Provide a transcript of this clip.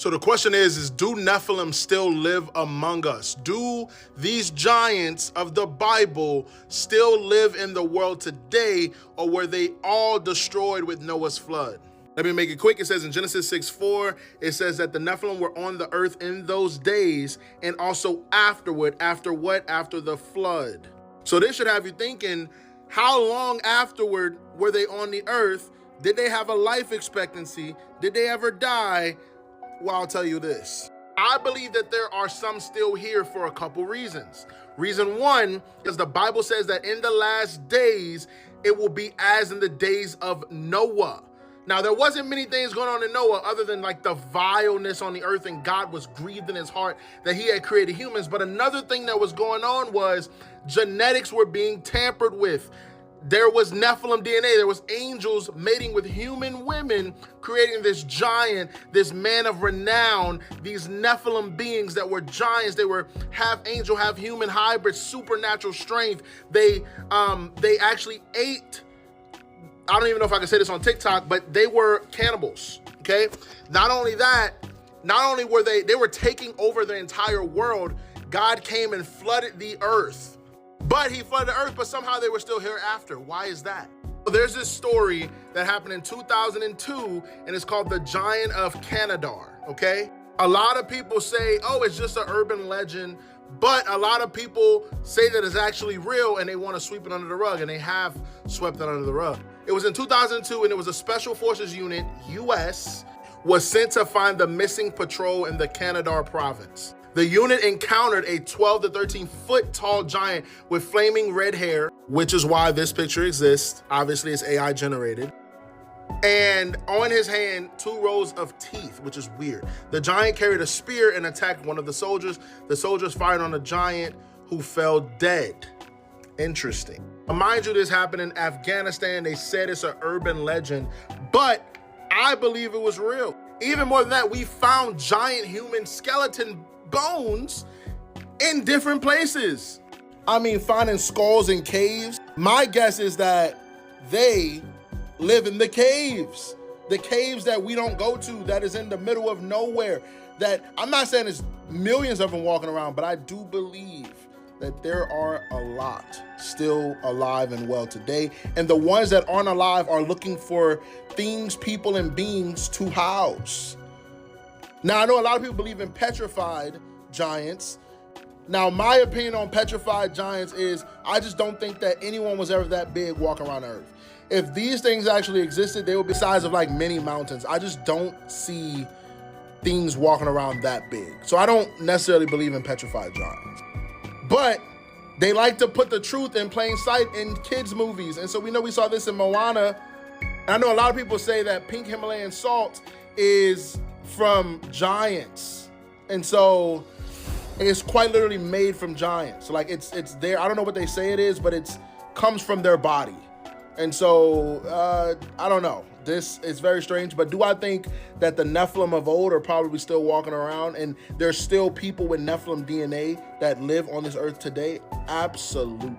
So the question is do Nephilim still live among us? Do these giants of the Bible still live in the world today, or were they all destroyed with Noah's flood? Let me make it quick. It says in Genesis 6:4, it says that the Nephilim were on the earth in those days and also afterward. After what? After the flood. So this should have you thinking, how long afterward were they on the earth? Did they have a life expectancy? Did they ever die? Well, I'll tell you this. I believe that there are some still here for a couple reasons. Reason one is the Bible says that in the last days, it will be as in the days of Noah. Now, there wasn't many things going on in Noah other than like the vileness on the earth, and God was grieved in his heart that he had created humans. But another thing that was going on was genetics were being tampered with. There was Nephilim DNA. There was angels mating with human women, creating this giant, this man of renown, these Nephilim beings that were giants. They were half angel, half human hybrids, supernatural strength. They actually ate, I don't even know if I can say this on TikTok, but they were cannibals, okay? Not only that, not only were they were taking over the entire world, God came and flooded the earth. But he flooded the earth, but somehow they were still hereafter. Why is that? Well, there's this story that happened in 2002, and it's called the Giant of Canadar, okay? A lot of people say, oh, it's just an urban legend, but a lot of people say that it's actually real, and they want to sweep it under the rug, and they have swept it under the rug. It was in 2002, and it was a Special Forces unit, U.S., was sent to find the missing patrol in the Canadar province. The unit encountered a 12 to 13 foot tall giant with flaming red hair, which is why this picture exists. Obviously, it's AI generated. And on his hand, 2 rows of teeth, which is weird. The giant carried a spear and attacked one of the soldiers. The soldiers fired on the giant, who fell dead. Interesting. Mind you, this happened in Afghanistan. They said it's an urban legend, but I believe it was real. Even more than that, we found giant human skeleton bones in different places. I mean, finding skulls in caves. My guess is that they live in the caves that we don't go to, that is in the middle of nowhere. That I'm not saying there's millions of them walking around, but I do believe that there are a lot still alive and well today. And the ones that aren't alive are looking for things, people, and beings to house. Now, I know a lot of people believe in petrified giants. Now, my opinion on petrified giants is I just don't think that anyone was ever that big walking around the earth. If these things actually existed, they would be the size of like many mountains. I just don't see things walking around that big. So I don't necessarily believe in petrified giants. But they like to put the truth in plain sight in kids' movies. And so we saw this in Moana. And I know a lot of people say that pink Himalayan salt is from giants, and so it's quite literally made from giants. So like it's there. I don't know what they say it is, but it's comes from their body. And so I don't know. This is very strange. But do I think that the Nephilim of old are probably still walking around, and there's still people with Nephilim DNA that live on this earth today? Absolutely.